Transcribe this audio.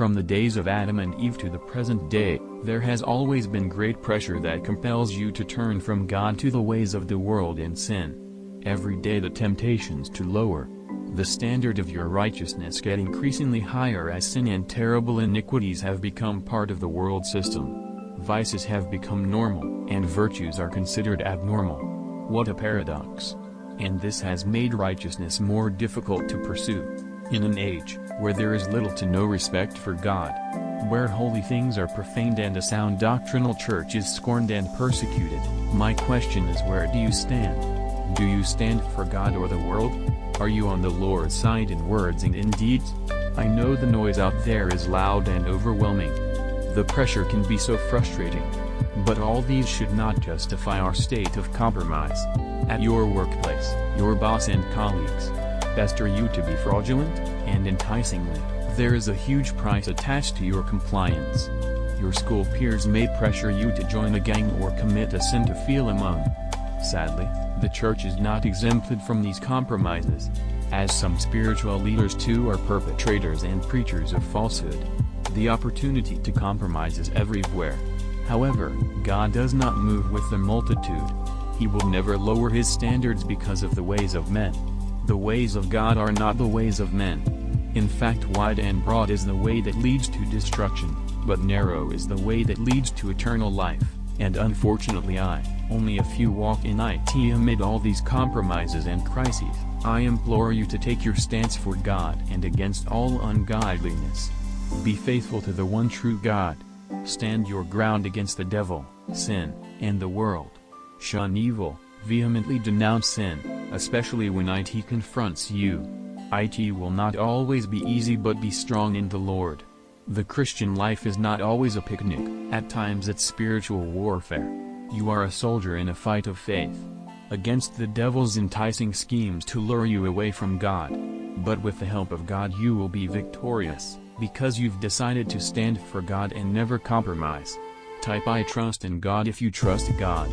From the days of Adam and Eve to the present day, there has always been great pressure that compels you to turn from God to the ways of the world and sin. Every day the temptations to lower the standard of your righteousness get increasingly higher as sin and terrible iniquities have become part of the world system. Vices have become normal, and virtues are considered abnormal. What a paradox! And this has made righteousness more difficult to pursue. In an age where there is little to no respect for God, where holy things are profaned and a sound doctrinal church is scorned and persecuted, my question is, where do you stand? Do you stand for God or the world? Are you on the Lord's side in words and in deeds? I know the noise out there is loud and overwhelming. The pressure can be so frustrating. But all these should not justify our state of compromise. At your workplace, your boss and colleagues pester you to be fraudulent and enticingly, there is a huge price attached to your compliance. Your school peers may pressure you to join a gang or commit a sin to feel among. Sadly, the church is not exempted from these compromises, as some spiritual leaders too are perpetrators and preachers of falsehood. The opportunity to compromise is everywhere. However, God does not move with the multitude. He will never lower his standards because of the ways of men. The ways of God are not the ways of men. In fact, wide and broad is the way that leads to destruction, but narrow is the way that leads to eternal life, and unfortunately only a few walk in it. Amid all these compromises and crises, I implore you to take your stance for God and against all ungodliness. Be faithful to the one true God. Stand your ground against the devil, sin, and the world. Shun evil, vehemently denounce sin, especially when it confronts you. It will not always be easy, but be strong in the Lord. The Christian life is not always a picnic, at times it's spiritual warfare. You are a soldier in a fight of faith against the devil's enticing schemes to lure you away from God. But with the help of God you will be victorious, because you've decided to stand for God and never compromise. Type I trust in God if you trust God.